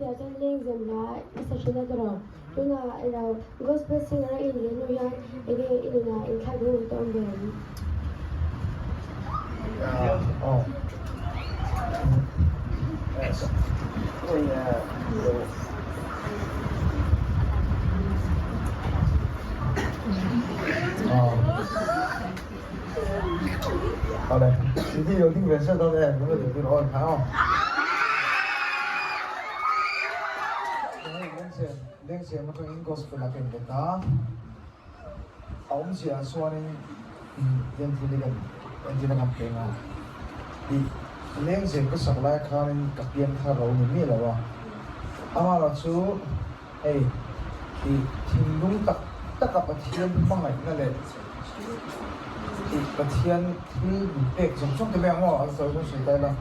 tia chan leng zem la isa china dro tuna era gospel singer in le no yan ege ina in kha do to ambe oh yes đây, thì đầu tiên về sao đâu đây, nó được cái đó phải không? Lên xe mà có những gospel là cái gì đó, ông sẽ xoay lên đến thì lên đến làm cái nào, thì lên xe có sắp lại khá nên các biên khá rồi mình là vào, ama là số, thì đúng tất tất cả các thiên bằng này là thì các thiên thì việc dùng xong thì bạn ngỏ rồi trong sợi tay là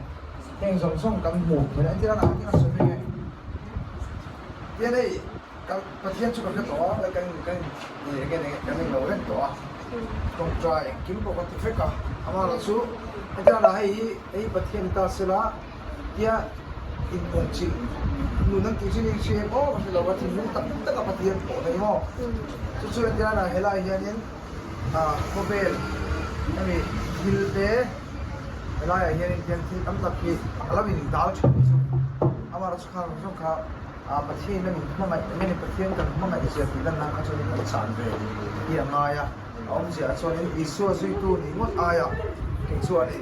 hiện dùng xong cầm một thì lại là làm cái sợi này thế đây các thiên chụp cái đó là cái này nấu lên đó trong trai kiếm có cái phép cả ama là số cái là hay các thiên ta sẽ là kia in công chi nụ năng tiêu chí này ô cái là cái nụ tất tất cả các thiên bỏ này ho số cái là hay là hiện mobile Ami hilde elaya hian in tian thil am tak ki alamin dal chu amara sukha pathian na min hmanga meni pathian kan hmanga isia tilan na ka choni ka chan ve hi angaya om sia choni isu zui tu ni ngot aya ke chuani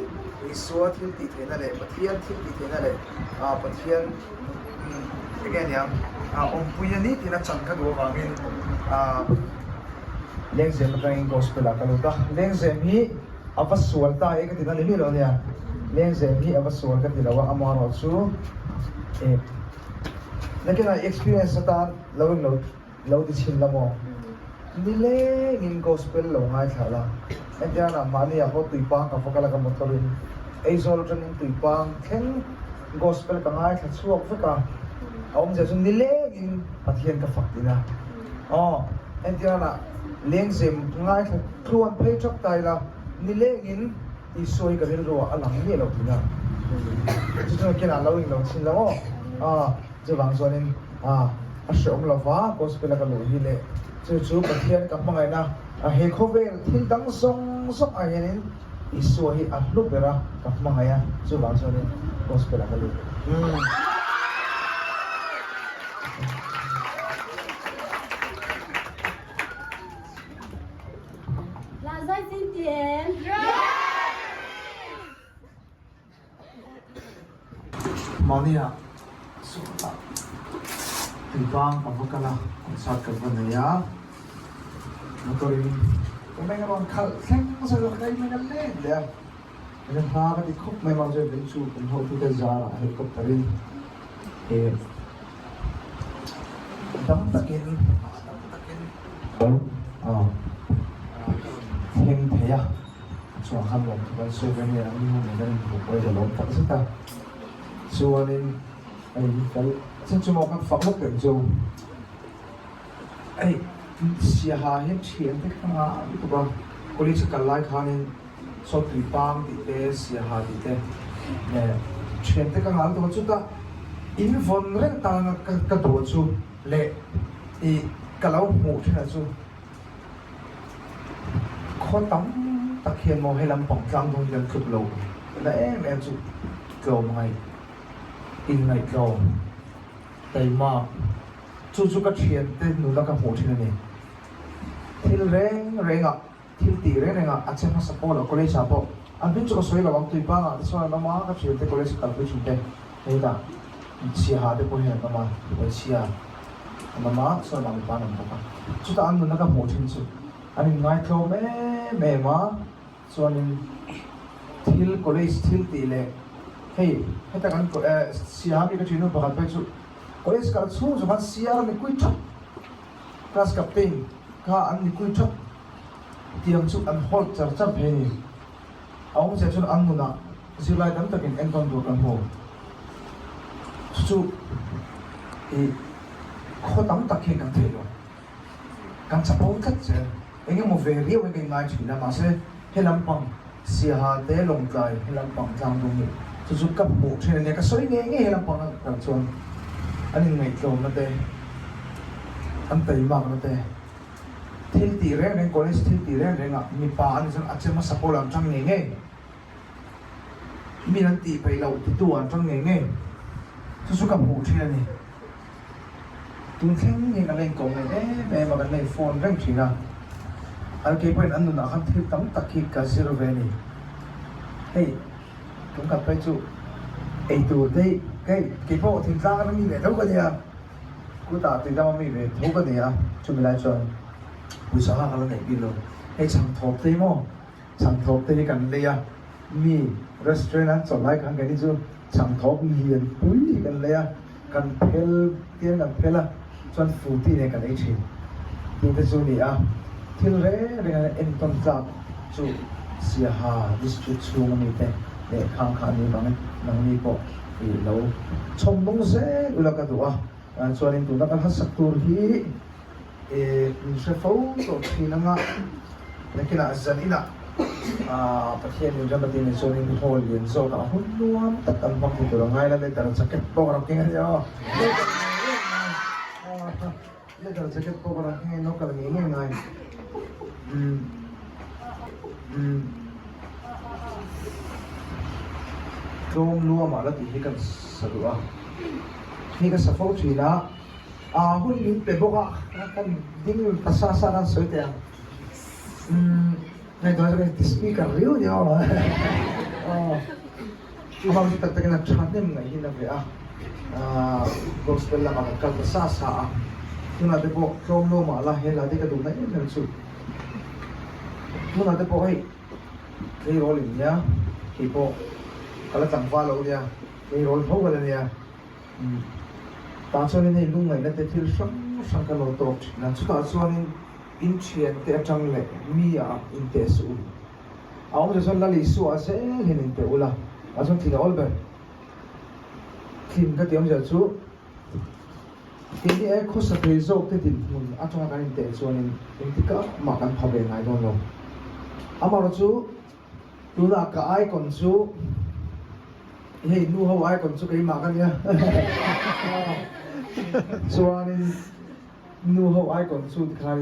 isu thil ti thena le pathian thil ti thena le pathian again ya om puyani tina chan ka do wangin leng zem kang gospel ka luta leng zem hi avasual ta e ka tina le mi lo nia leng zem hi avasual ka tilawa amaro chu nakina experience ta lo di chin lamo ni le in gospel lo ngai thala entia na mani a ho tuipang ka fakala ka motorin eizol tran tuipang theng gospel ka ngai tha chuak veka om je sun ni le in pathian ka faktina entia na leng zem ngai thluan phei chok tai la ni leng in i soi ka rin ro alang ni lo tina chu kena lo in lo chin lo chu wang sonin a shom lo wa gospel ka lo hi le chu pathian ka mangai na he khovel thil dang song song a hianin i soi a hlu bera ka mangai a chu wang sonin gospel ka lo Maunia suka tibang pagkakala sa kabanaya motorin kung may naman kalseng sa lakay may nalit ya may nakakatikop may mga bensu kung how to zara helicopterin damtakin heng thaya so han lom ban so venir ang mo na ng buhay da lom paksita Suanin ay kal sen chu mok phak lok dem zo ai sia ha hem chien te khanga tu ba college kal lai khanin so tri pang ti te sia ha ti te ne chien te khanga tu chu ta in von ren ta na ka do chu le i kalau mu thena chu kho tam takhian mo helam pong tlang dong yan thup lo na em chu go mai in ngày cầu tay mà chú cái chuyện tên nụ là cái hồ chuyện này thil reng ạ thil tì reng ạ anh xem nó sắp là college sắp anh biết cho số là bằng tuổi ba ạ số là nó má cái chuyện tên college cần phải chụp đây đây là chia hà để coi hiện nó mà để chia nó má số là bằng ba năm ba chú ta anh nụ là cái hồ chuyện chứ anh ngày cầu mẹ má số anh thil college thil tì lệ hey ta kan siam cái chuyện nó bahal pai chu college ka chu zo han siar ni kui thap class captain ka an ni kui thap tiang chu an hol char chap he ni aung se chu an nuna zilai dam takin en ton do kan ho chu kho tam tak he kan thelo kan chapau kat che engem mo ve riu engem ngai china ma se helam pang sia ha te long tlai helam pang tlang dong ni chu cấp bộ trên này cái soi nghe nghe làm bằng cái chuan anh ngày lâu nó đây anh tay mạc nó đây thiên tỷ rèn rèn college thiên tỷ rèn rèn mi pa anh sang anh mà support làm trong nghề nghề mi anh tỷ phải lâu thì tu anh trong nghề nghề tôi suka hủ thế này tung khen như cái này công này mẹ mà cái này phone rèn chỉ là anh kêu bên anh nó không thích tấm tắc khi cả zero về này hey chúng gặp phải chú ấy tụi đây cái bộ thỉnh ra nó mi về đâu cái gì à cú ta thì đâu mi về đâu cái gì à chúng mình lại chọn buổi sáng hàng cái này đi luôn hay chẳng thộp thế mà chẳng thộp thế cần lấy à mi restaurant chọn lại cái này chứ chẳng thộp liền bún thì cần lấy à cần phèn tiền cần phèn là chọn phụ tí này cần lấy钱thì cái chỗ này à thì rồi cái em toàn tập chú xia hà district chung mình thế để khang khang này bằng này bộ thì lâu trong đông sẽ là cái đó cho nên tụi nó cần hết sức tour hi sẽ phẫu thuật thì nó ngã nên cái là dân ý là phát hiện những cái vấn đề này cho nên hồi liền rồi cả hôn luôn tất cả mọi thứ tụi nó ngay là lên tận sẽ kết bao nhiêu cái nhau lên tận sẽ kết bao nhiêu cái nó cần nghĩ ngay trong lúa mà là thì cái sản xuấtนี่ก็สะโพกชีนะหุ่นลิ้นเป็นพวกกันดิ้งภาษาสารสวยแต่ในตัวจะเป็นสปีกเกอร์เรียวเดียวที่เขาที่ตัดกันนักชันเนี่ยมันยิ่งนักเลยกอล์ฟเป็นละมันกันภาษาสาที่นั่นเป็นพวกโครมโลมาละเห็นละที่กระดูกนั่นยังสุดที่นั่นเป็นพวกไอ้ที่โรลิงเนี่ยที่พวกกระจังฟ้าเราเนี่ยที่โรลพวกอะไรเนี่ยตอนช่วงนี้ลุงไงนั่นแต่ที่สังกัดเราตกนั่นสุดท้ายช่วงนี้อินเชียนเตะจังเลยมีอินเตสูเอาจะส่วนละลิสุอาเซ่เห็นอินเตอุละอาส่วนที่เราอลเบอร์ทีมก็เตรียมจะสู้ทีนี้เขาสเปรย์โซ่ที่ทีมมันอาจจะการอินเตส่วนนี้อินทิก้ามากันพาเบงไงโดนลงอามาเราสู้ดูละก็ไอคอนสู้เฮ้ยนู่นเขาไอ้คนสุดที่มากันเนี่ยส่วนนู่นเขาไอ้คนสุดที่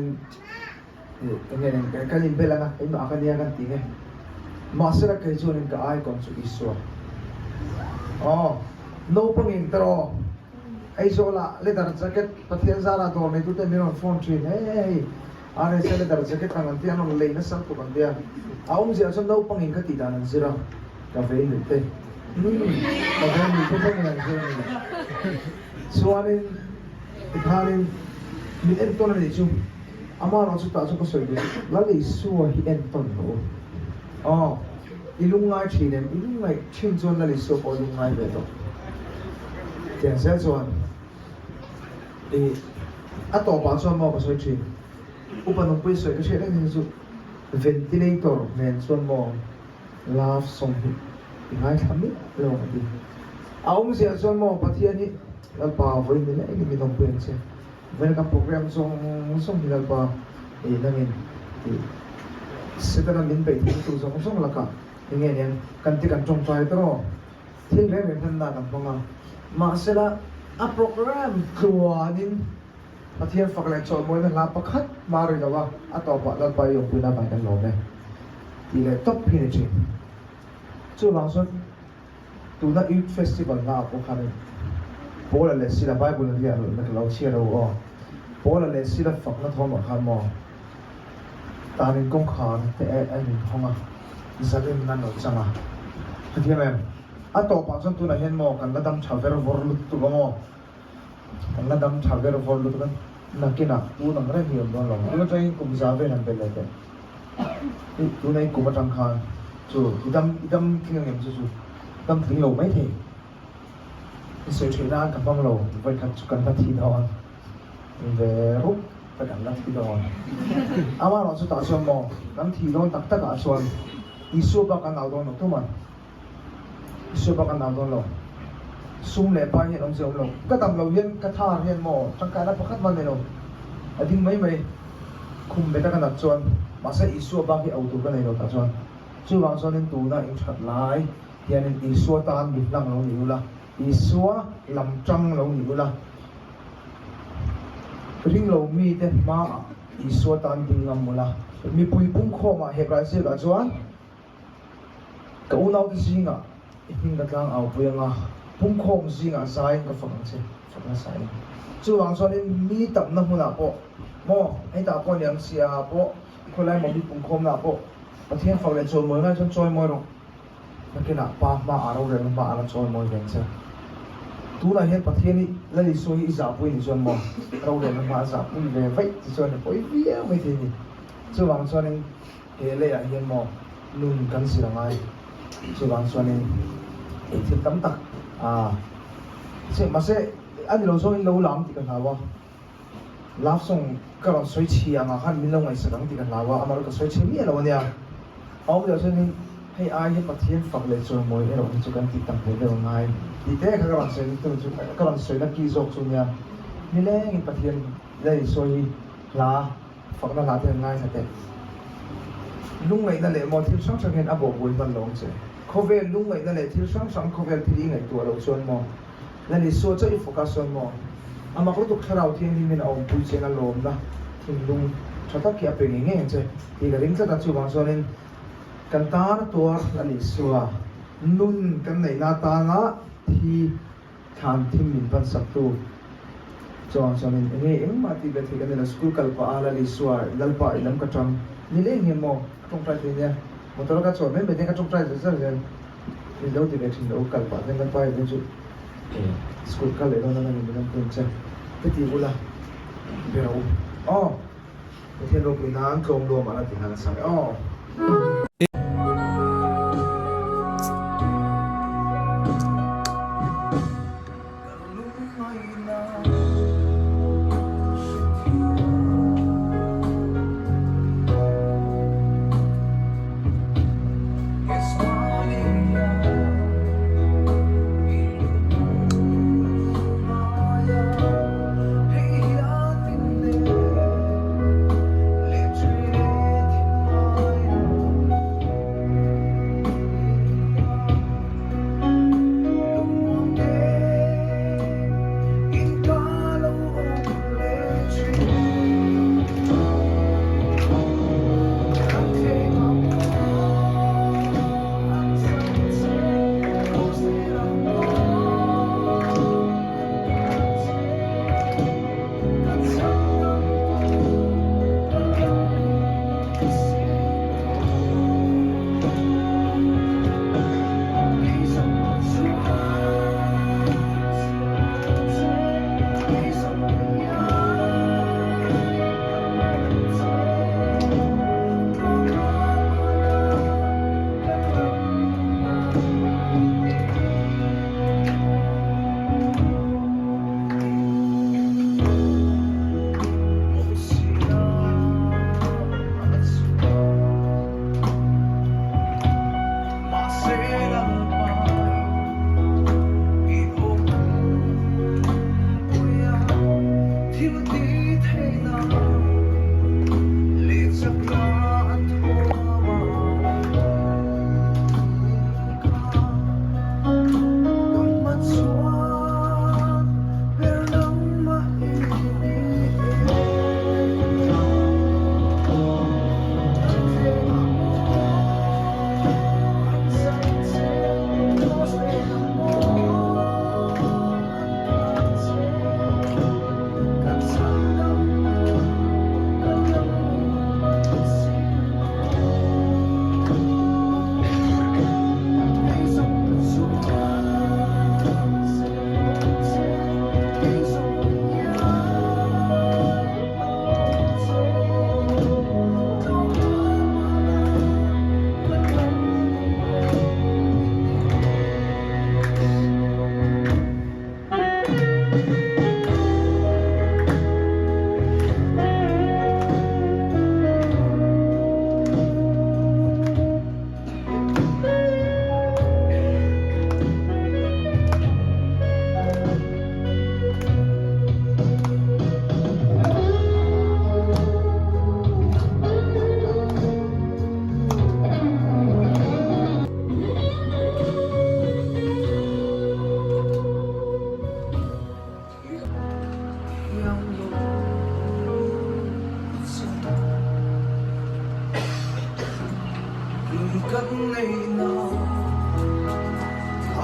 เนี่ยกันยินไปแล้วนะไอ้มากันเนี่ยกันตีเนี่ยมาสระเคยชวนกันไอ้คนสุดที่ส่วนโน้ปังอินตรอไอ้โซล่าเลดาร์แจ็คเก็ตพัทยาซาราตัวนี้ตัวเต็มไปหมดโฟนทรีเฮ้ยอันนี้เลดาร์แจ็คเก็ตทางนั้นที่อันนั้นเลยนะสักตัวกันเดียวเอาผมจะส่วนโน้ปังอินก็ตีด้านนั้นสิระกาแฟอินเต้แต่ก็มีทุกอย่างเลยส่วนนี้ที่ทางนี้มีเอ็นต้นอะไรจุ่มอามาเราสุดท้ายก็สวยดีแล้วอีส่วนที่เอ็นต้นโอ้อีลุงไงชีเนี่ยอีลุงไงชิมส่วนแล้วอีส่วนพอลุงไงเบ็ดต่อเจ้าเสียส่วนอัตโตปาส่วนมอก็สวยชีอุปนงไปสวยก็เชื่อได้ที่สุด ventilator แมนส่วนมอลาฟส่งหิง่ายทำนี่เรื่องอะไรเอาเสียส่วนมอพัทยานี่เราป่าววันนี้เนี่ยไม่ต้องเปลี่ยนเสียเวลาโปรแกรมส่งที่เราป่าวนั่นเองเสร็จแล้วมินไปที่ตัวส่งละกันยังไงเนี่ยกันที่กันจงใจตลอดที่เรื่องทันด่ากันพงมาเสร็จแล้วโปรแกรมตัวนี้พัทยาฝักแหลกโจมวยนั่นลาประคัดมาเลยแต่ว่าต่อไปเราไปยกปืนไปกันหลงเลยที่เลยท็อปพินิจจู่บางส่วนตัวนั้นยูทเฟสติวัลน่าพวกเขาเนี่ยพอเราเลสิลาไบเบิลเรียนนักเล่าเชื่อเราพอเราเลสิลาฝักนักทอมขามอตาหนึ่งกงขาแต่ไอ้หนึ่งห้องจะเล่นนั่นหรือจังที่ที่แม่ต่อไปส่วนตัวนั้นเห็นมอกันระดับชาวเวอร์วอร์ลุตตัวมอกันระดับชาวเวอร์วอร์ลุตกันนักกินนักปูนักเรื่องเหี่ยวโดนหลงแล้วจะให้กลุ่มซาเวนันเป็นอะไรกันตัวนั้นกลุ่มจังคานจู่อีดำที่ยังเห็นจู่ดำถึงโลไม่ถึงเสียชีวิตกับบ้างโลไปขัดจุกันทัทีดอนเวรุไปกันทัทีดอนอามาเราสุดท้ายส่วนมองน้ำทีดอนตักตะกาส่วนอิสุบกันเอาดอนหนุทุกมันอิสุบกันเอาดอนหลงซุ่มเล่ไปเห็นน้องเสียวหลงก็ตามเราเห็นกระทาเห็นหมอจังการรับประคัดมันเลยหลงไอ้ดิ้งไม่คุมไปตะกันตัดส่วนมาใส่อิสุบกันที่เอาตัวกันเลยหลงตัดส่วนจู่บางส่วนนั้นตัวน่ะอินชัดไลยันอิสุตานบิดลังลงอยู่ละอิสุลำจังลงอยู่ละ ring lo mi te ma iswa tan ding ngam mula mi pui pum kho ma he brazil a chuan ka unau ti singa hing ka tlang au puanga pum khom singa sai ka fakang che fakna sai chu wang chuan in mi tap na huna po mo ai ta po liang sia po kholai mo mi pum khom na po pathian fak le chol moi ngai chon choi moi ro nakina pa ma aro re ma ala choi moi ven che tu na hian pathian ni la li so hi za pui ni chon mo ro re ma za pui ve vai ti chon ni poi via mai thi ni chu wang chuan in he le ya hian mo nun kan si rangai chu wang chuan in e thil tam tak se ma se ani lo so in lo lam ti kan hawa love song ka ron soi chi anga khan min lo ngai sa dang ti kan hawa amar ka soi chi mi lo nia au lo chuan in hei ai he pathian fak le choi moi ero chu kan ti tam le lo ngai ti te ka ron soi tu chu ka ron soi na ki zok chu nia ni le ngi pathian le soi la fak na la te ngai sa te lung ngai na le mo thil sang sang hen abo bul ban long che khovel lung ngai na le thil sang sang khovel thili ngai tu lo chuan mo la ni so chai focus on mo ama ko tu kharau thiang ni min au pui che na lom na thing lung thata ki ape nge nge che ti ga ring cha ta chu wang so nen kan tar tor la ni suwa nun kan nei na ta nga thi than thim min pan sak tu chong so nen nge eng ma ti ga thi kan na school kal pa ala li suwa lal pa ilam ka tang ni le nge mo tong pra ti nya motor ka chon me me ka tong pra je sa je ni lo ti ga thin lo kal pa den pa den chu school ka le na ni min pun cha cái gì cũng là đều cái thiên lục mình ăn cơm luôn mà là tiếng Hàn sang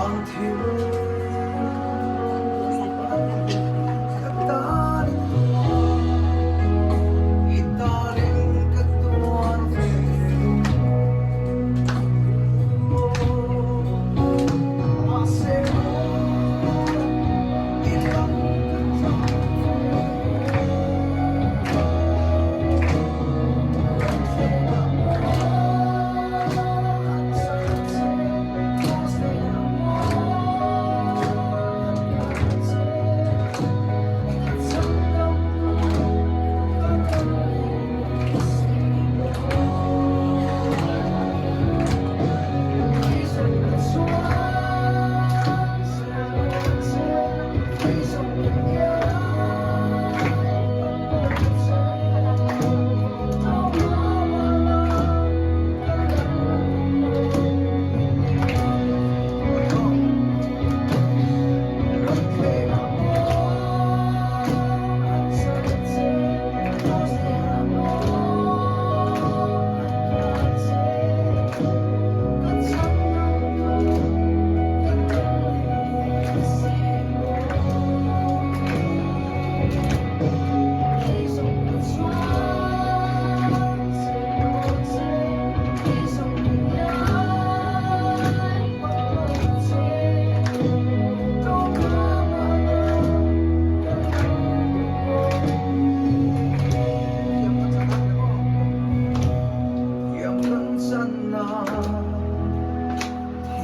างที่katarin itarin katuan masemo ilang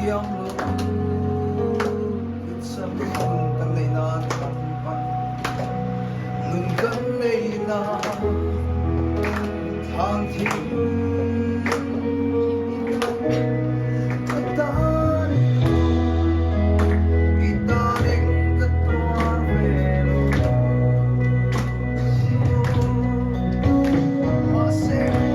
yang lupit sa muntang ay natampan hanggang ay na ang katarin itaring katuan pero masemo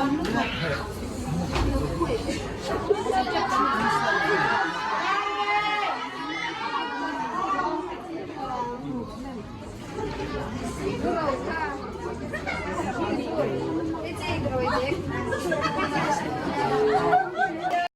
안